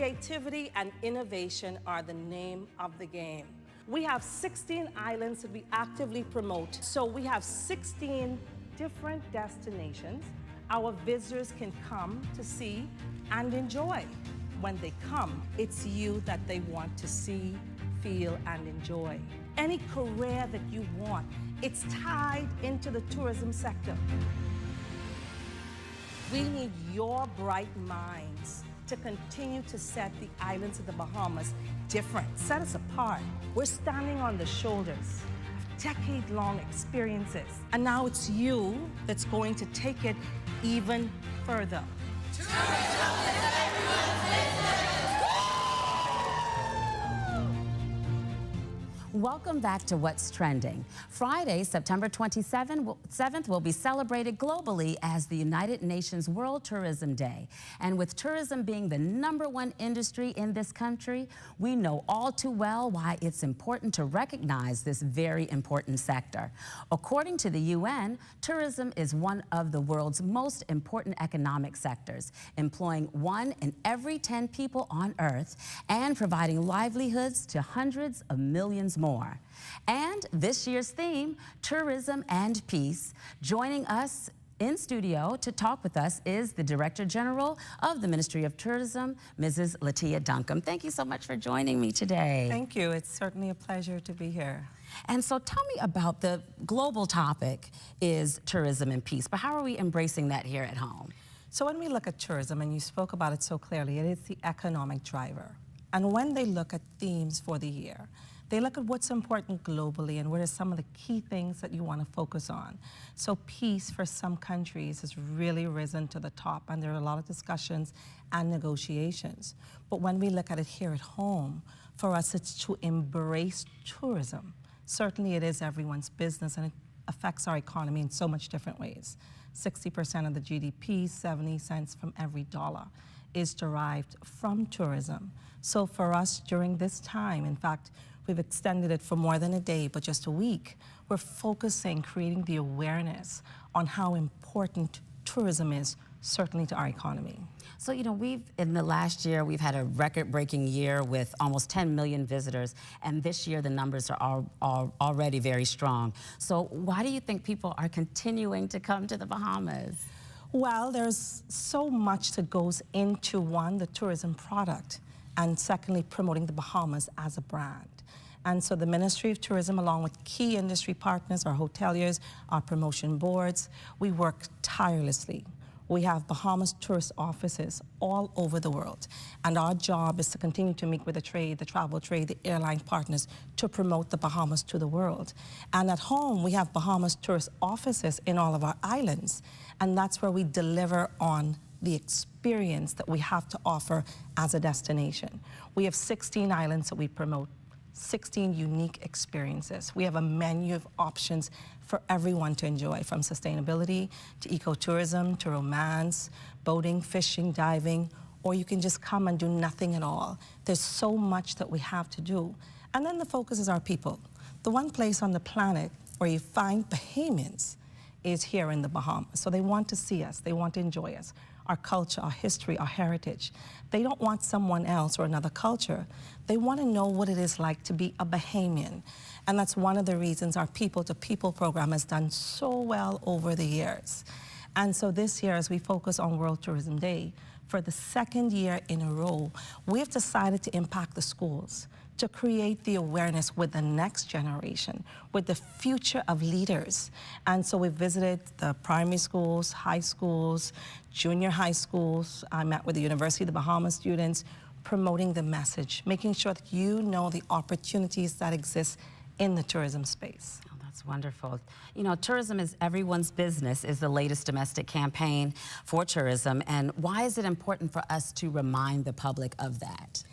Creativity and innovation are the name of the game. We have 16 islands that we actively promote. So we have 16 different destinations our visitors can come to see and enjoy. When they come, it's you that they want to see, feel, and enjoy. Any career that you want, it's tied into the tourism sector. We need your bright minds to continue to set the islands of the Bahamas different, set us apart. We're standing on the shoulders of decade-long experiences, and now it's you that's going to take it even further. Welcome back to What's Trending. Friday, September 27th will be celebrated globally as the United Nations World Tourism Day. And with tourism being the #1 industry in this country, we know all too well why it's important to recognize this very important sector. According to the UN, tourism is one of the world's most important economic sectors, employing 1 in every 10 people on Earth and providing livelihoods to hundreds of millions more. And this year's theme, Tourism and Peace. Joining us in studio to talk with us is the Director General of the Ministry of Tourism, Mrs. Latia Duncombe. Thank you so much for joining me today. Thank you. It's certainly a pleasure to be here. And so tell me about the global topic is tourism and peace, but how are we embracing that here at home? So when we look at tourism, and you spoke about it so clearly, it is the economic driver. And when they look at themes for the year, they look at what's important globally and what are some of the key things that you want to focus on. So peace for some countries has really risen to the top, and there are a lot of discussions and negotiations. But when we look at it here at home, for us it's to embrace tourism. Certainly it is everyone's business, and it affects our economy in so much different ways. 60% of the GDP, 70 cents from every dollar is derived from tourism. So for us during this time, in fact, we've extended it for more than a day, but just a week. We're focusing, creating the awareness on how important tourism is, certainly to our economy. So, you know, in the last year, we've had a record-breaking year with almost 10 million visitors, and this year the numbers are already very strong. So why do you think people are continuing to come to the Bahamas? Well, there's so much that goes into, one, the tourism product, and secondly, promoting the Bahamas as a brand. And so the Ministry of Tourism, along with key industry partners, our hoteliers, our promotion boards, we work tirelessly. We have Bahamas tourist offices all over the world. And our job is to continue to meet with the trade, the travel trade, the airline partners to promote the Bahamas to the world. And at home, we have Bahamas tourist offices in all of our islands. And that's where we deliver on the experience that we have to offer as a destination. We have 16 islands that we promote, 16 unique experiences. We have a menu of options for everyone to enjoy, from sustainability to ecotourism to romance, boating, fishing, diving, or you can just come and do nothing at all. There's so much that we have to do. And then the focus is our people. The one place on the planet where you find Bahamians is here in the Bahamas. So they want to see us, they want to enjoy us, our culture, our history, our heritage. They don't want someone else or another culture. They want to know what it is like to be a Bahamian. And that's one of the reasons our People to People program has done so well over the years. And so this year, as we focus on World Tourism Day, for the second year in a row, we've decided to impact the schools, to create the awareness with the next generation, with the future of leaders. And so we visited the primary schools, high schools, junior high schools. I met with the University of the Bahamas students, promoting the message, making sure that you know the opportunities that exist in the tourism space. Oh, that's wonderful. You know, tourism is everyone's business is the latest domestic campaign for tourism. And why is it important for us to remind the public of that?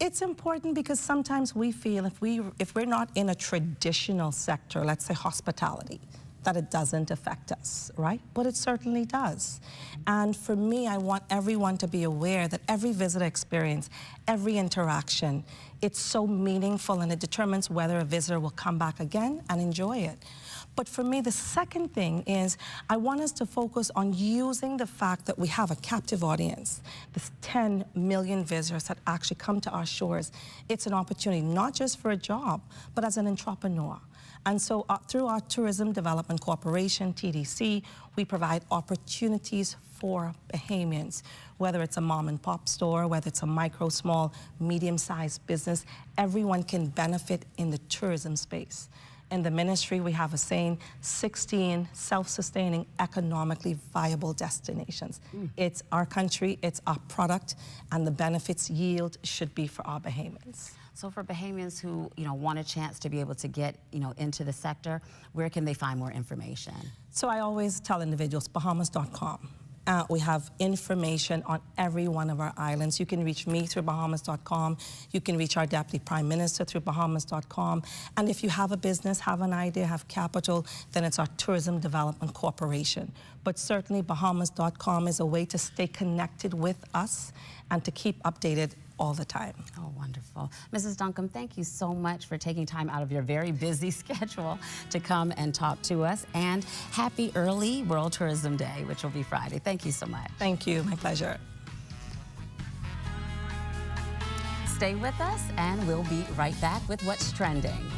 It's important because sometimes we feel if we're not in a traditional sector, let's say hospitality, that it doesn't affect us, right? But it certainly does. And for me, I want everyone to be aware that every visitor experience, every interaction, it's so meaningful, and it determines whether a visitor will come back again and enjoy it. But for me, the second thing is I want us to focus on using the fact that we have a captive audience, this 10 million visitors that actually come to our shores. It's an opportunity, not just for a job, but as an entrepreneur. And so through our Tourism Development Corporation, TDC, we provide opportunities for Bahamians, whether it's a mom and pop store, whether it's a micro, small, medium-sized business, everyone can benefit in the tourism space. In the ministry, we have a saying, 16 self-sustaining, economically viable destinations. It's our country, it's our product, and the benefits yield should be for our Bahamians. So for Bahamians who, want a chance to be able to get, into the sector, where can they find more information? So I always tell individuals, Bahamas.com. We have information on every one of our islands. You can reach me through Bahamas.com. You can reach our Deputy Prime Minister through Bahamas.com. And if you have a business, have an idea, have capital, then it's our Tourism Development Corporation. But certainly Bahamas.com is a way to stay connected with us and to keep updated all the time. Oh, wonderful. Mrs. Duncombe, thank you so much for taking time out of your very busy schedule to come and talk to us. And happy early World Tourism Day, which will be Friday. Thank you so much. Thank you. My pleasure. Stay with us, and we'll be right back with What's Trending.